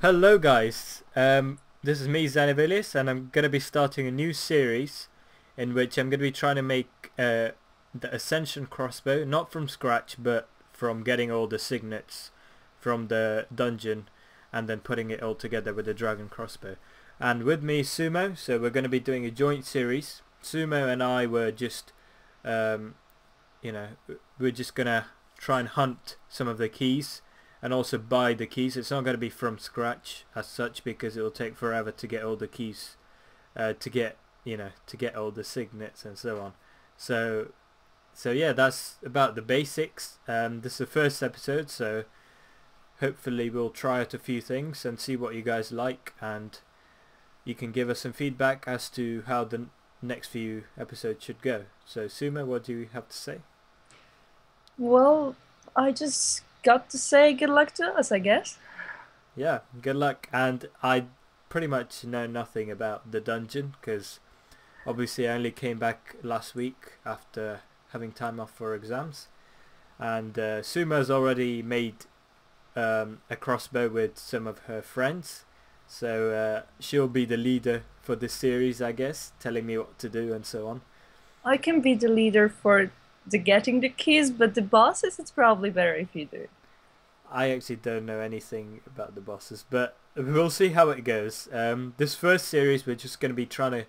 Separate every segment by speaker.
Speaker 1: Hello guys, this is me Xeni and I'm going to be starting a new series in which I'm going to be trying to make the Ascension Crossbow, not from scratch but from getting all the signets from the dungeon and then putting it all together with the dragon crossbow. And with me is Sewmo, so we're going to be doing a joint series. Sewmo and I were just, we're just going to try and hunt some of the keys and also buy the keys. It's not going to be from scratch as such because it will take forever to get all the keys, to get all the signets and so on. So yeah, that's about the basics. This is the first episode, so hopefully we'll try out a few things and see what you guys like, and you can give us some feedback as to how the next few episodes should go. So Suma, what do you have to say?
Speaker 2: Well, I just got to say good luck to us, I guess.
Speaker 1: Yeah, good luck. And I pretty much know nothing about the dungeon because obviously I only came back last week after having time off for exams. And Suma's already made a crossbow with some of her friends. So she'll be the leader for this series, I guess, telling me what to do and so on.
Speaker 2: I can be the leader for the getting the keys, but the bosses, it's probably better if you do.
Speaker 1: I actually don't know anything about the bosses, but we'll see how it goes. This first series, we're just going to be trying to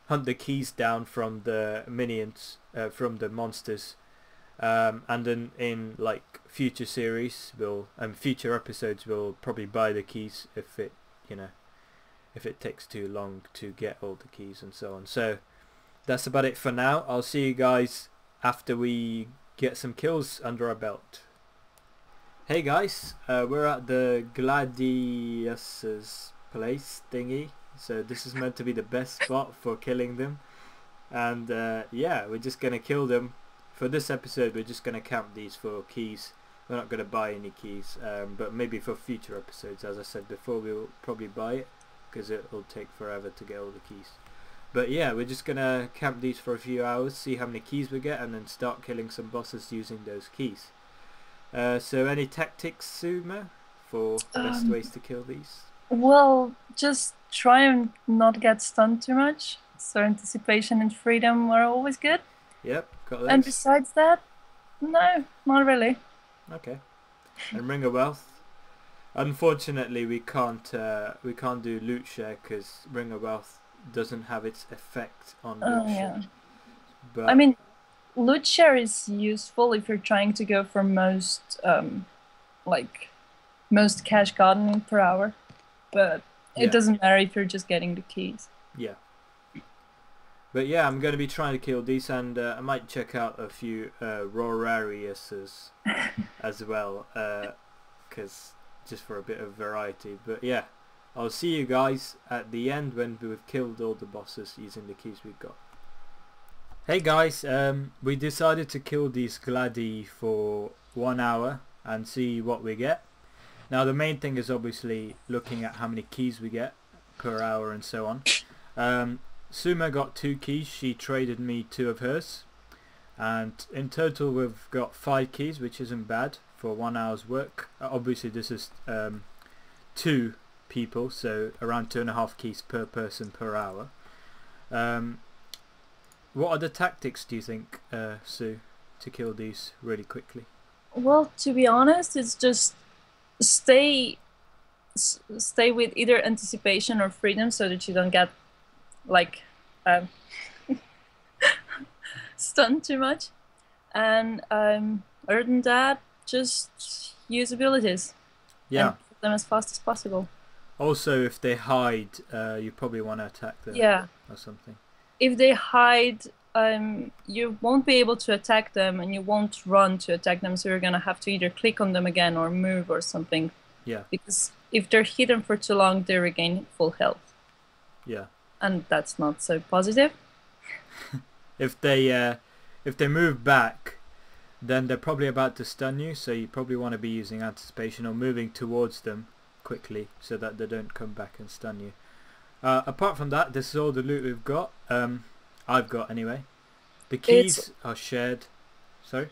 Speaker 1: hunt the keys down from the minions, from the monsters, and then in like future series, future episodes, we'll probably buy the keys if it takes too long to get all the keys and so on. So that's about it for now. I'll see you guys after we get some kills under our belt. Hey guys, we're at the Gladius's place thingy, so this is meant to be the best spot for killing them, and yeah, we're just gonna kill them. For this episode we're just gonna count these for keys. We're not gonna buy any keys, but maybe for future episodes, as I said before, we'll probably buy it because it will take forever to get all the keys. But yeah, we're just gonna camp these for a few hours, see how many keys we get, and then start killing some bosses using those keys. So any tactics, Suma, for best ways to kill these?
Speaker 2: Well, just try and not get stunned too much. So anticipation and freedom are always good.
Speaker 1: Yep, got
Speaker 2: And
Speaker 1: those.
Speaker 2: besides that, no, not really.
Speaker 1: Okay. And Ring of Wealth. Unfortunately, we can't do loot share because Ring of Wealth doesn't have its effect on
Speaker 2: Oh
Speaker 1: loot share.
Speaker 2: yeah. I
Speaker 1: But
Speaker 2: mean, loot share is useful if you're trying to go for like most cash gotten per hour, but it
Speaker 1: yeah,
Speaker 2: doesn't matter if you're just getting the keys.
Speaker 1: yeah. But yeah, I'm going to be trying to kill these, and I might check out a few rorariuses as well, because just for a bit of variety. But yeah, I'll see you guys at the end when we've killed all the bosses using the keys we've got. Hey guys, we decided to kill these gladii for 1 hour and see what we get. Now the main thing is obviously looking at how many keys we get per hour and so on. Suma got 2 keys, she traded me 2 of hers, and in total we've got 5 keys, which isn't bad for 1 hour's work. Obviously this is 2 people, so around 2.5 keys per person per hour. What are the tactics, do you think, Sue, to kill these really quickly?
Speaker 2: Well, to be honest, it's just stay stay with either anticipation or freedom so that you don't get like um, stunned too much. And other than that, just use abilities
Speaker 1: Yeah.
Speaker 2: and kill them as fast as possible.
Speaker 1: Also, if they hide, you probably want to attack them
Speaker 2: Yeah,
Speaker 1: or something.
Speaker 2: if they hide, you won't be able to attack them, and you won't run to attack them. So you're gonna have to either click on them again or move or something.
Speaker 1: Yeah,
Speaker 2: Because if they're hidden for too long, they regain full health,
Speaker 1: yeah.
Speaker 2: and that's not so positive.
Speaker 1: If they move back, then they're probably about to stun you, so you probably want to be using anticipation or moving towards them quickly so that they don't come back and stun you. Apart from that, this is all the loot we've got. I've got anyway. The keys are shared. Sorry?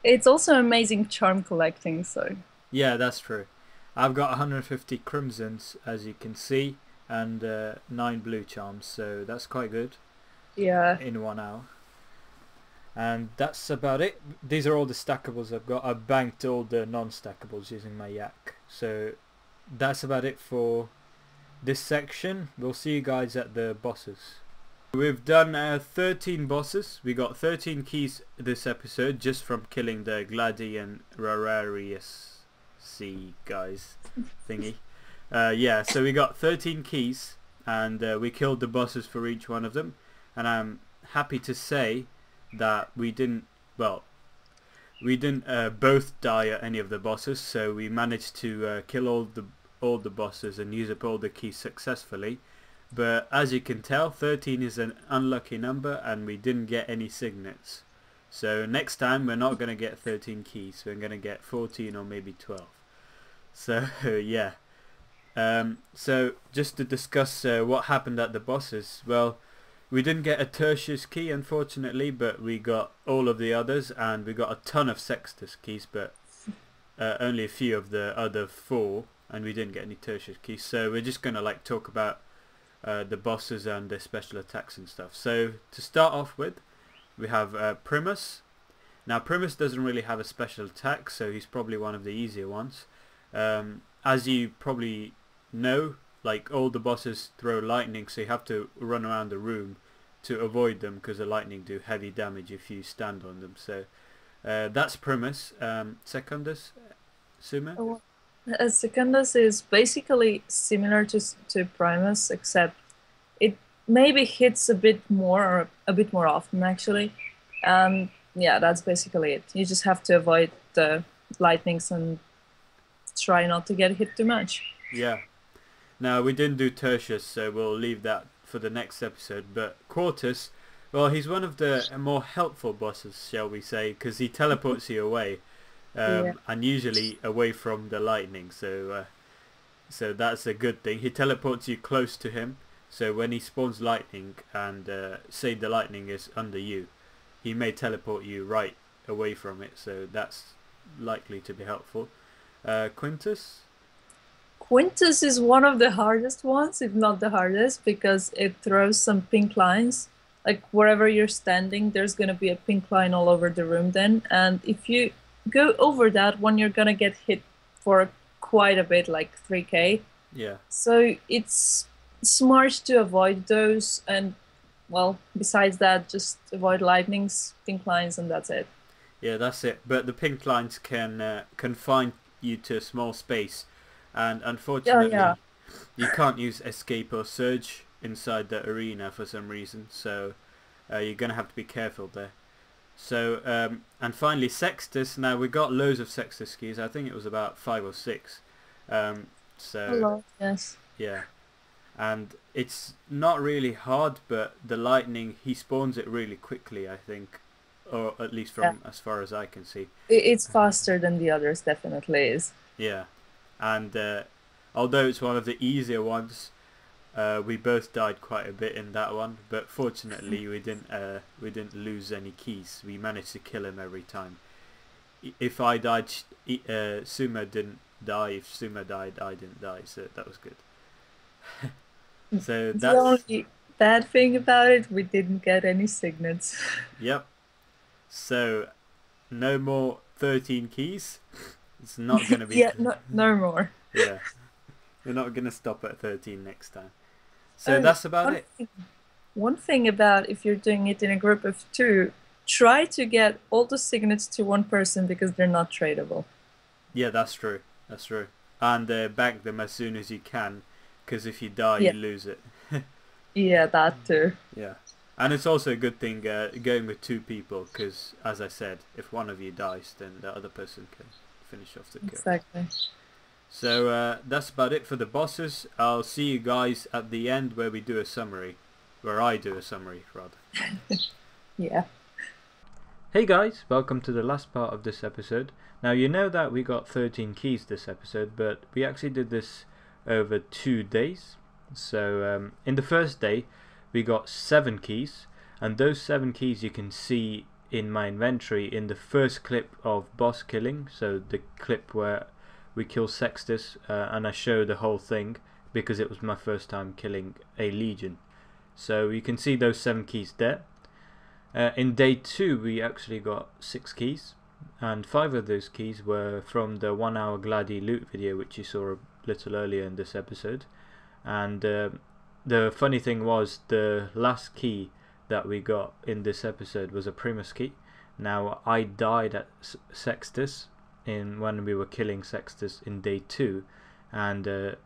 Speaker 2: It's also amazing charm collecting. So
Speaker 1: Yeah, that's true. I've got 150 crimsons, as you can see, and 9 blue charms, so that's quite good.
Speaker 2: Yeah.
Speaker 1: In 1 hour. And that's about it. These are all the stackables I've got. I've banked all the non-stackables using my yak. So that's about it for this section. We'll see you guys at the bosses. We've done 13 bosses. We got 13 keys this episode just from killing the gladii and rorarii guys thingy. Yeah, so we got 13 keys, and we killed the bosses for each one of them. And I'm happy to say that we didn't both die at any of the bosses, so we managed to kill all the bosses and use up all the keys successfully. But as you can tell, 13 is an unlucky number, and we didn't get any signets. So next time we're not going to get 13 keys, we're going to get 14 or maybe 12. So yeah. So just to discuss what happened at the bosses. Well, we didn't get a tertius key, unfortunately, but we got all of the others, and we got a ton of sextus keys, but only a few of the other 4, and we didn't get any tertius keys. So we're just gonna like talk about the bosses and their special attacks and stuff. So to start off with, we have Primus. Now Primus doesn't really have a special attack, so he's probably one of the easier ones. As you probably know, like all the bosses throw lightning, so you have to run around the room to avoid them, because the lightning do heavy damage if you stand on them. So that's Primus. Secundus, Sewmo?
Speaker 2: Secundus is basically similar to Primus, except it maybe hits a bit more, or a bit more often actually. Yeah, that's basically it. You just have to avoid the lightnings and try not to get hit too much.
Speaker 1: Yeah. Now we didn't do Tertius, so we'll leave that for the next episode. But Quartus, well, he's one of the more helpful bosses, shall we say, because he teleports you away. And usually away from the lightning, so that's a good thing. He teleports you close to him, so when he spawns lightning and say the lightning is under you, he may teleport you right away from it, so that's likely to be helpful. Quintus is
Speaker 2: one of the hardest ones, if not the hardest, because it throws some pink lines. Like wherever you're standing, there's going to be a pink line all over the room then, and if you go over that one, you're gonna get hit for quite a bit, like 3k.
Speaker 1: Yeah.
Speaker 2: So it's smart to avoid those, and well, besides that, just avoid lightnings, pink lines, and that's it.
Speaker 1: Yeah, that's it. But the pink lines can confine you to a small space, and unfortunately, you can't use escape or surge inside the arena for some reason. So you're gonna have to be careful there. So and finally Sextus. Now we got loads of Sextus keys. I think it was about 5 or 6. So
Speaker 2: a lot, yes.
Speaker 1: Yeah, and it's not really hard, but the lightning, he spawns it really quickly, I think, or at least from as far as I can see.
Speaker 2: It's faster than the others, definitely is.
Speaker 1: Yeah, and although it's one of the easier ones, we both died quite a bit in that one, but fortunately we didn't lose any keys. We managed to kill him every time. If I died, Sewmo didn't die. If Sewmo died, I didn't die, so that was good. So that's
Speaker 2: the only bad thing about it, we didn't get any signets.
Speaker 1: Yep. So no more 13 keys. It's not going to be...
Speaker 2: Yeah, no more.
Speaker 1: Yeah. We're not going to stop at 13 next time. So that's about it.
Speaker 2: One thing about if you're doing it in a group of 2, try to get all the signets to one person, because they're not tradable.
Speaker 1: Yeah, that's true. That's true. And bank them as soon as you can, because if you die, you lose it.
Speaker 2: Yeah, that too.
Speaker 1: Yeah. And it's also a good thing going with 2 people, because as I said, if one of you dies, then the other person can finish off the kill.
Speaker 2: Exactly.
Speaker 1: So that's about it for the bosses. I'll see you guys at the end where we do a summary. Where I do a summary, rather.
Speaker 2: Yeah.
Speaker 1: Hey guys, welcome to the last part of this episode. Now you know that we got 13 keys this episode, but we actually did this over 2 days. So in the first day we got 7 keys, and those 7 keys you can see in my inventory in the first clip of boss killing. So the clip where we kill Sextus, and I show the whole thing because it was my first time killing a legion. So you can see those 7 keys there. In day 2 we actually got 6 keys, and 5 of those keys were from the 1 hour gladii loot video which you saw a little earlier in this episode. And the funny thing was, the last key that we got in this episode was a Primus key. Now I died at Sextus when we were killing Sextus in day 2, and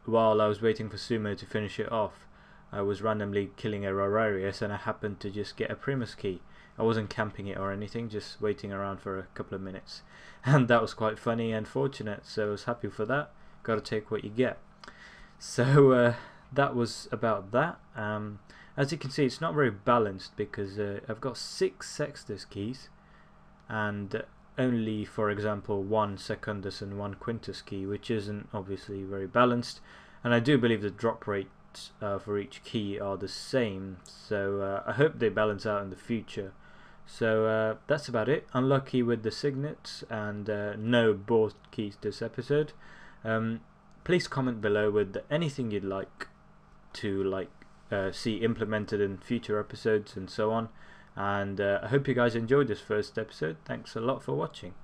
Speaker 1: while I was waiting for Sewmo to finish it off, I was randomly killing a rorarii, and I happened to just get a Primus key. I wasn't camping it or anything, just waiting around for a couple of minutes, and that was quite funny and fortunate, so I was happy for that. Gotta take what you get. So that was about that. As you can see, it's not very balanced because I've got 6 Sextus keys and only, for example, 1 Secundus and 1 Quintus key, which isn't obviously very balanced. And I do believe the drop rates for each key are the same, so I hope they balance out in the future. So that's about it. Unlucky with the signets and no board keys this episode. Please comment below with anything you'd like to see implemented in future episodes and so on. And I hope you guys enjoyed this first episode. Thanks a lot for watching.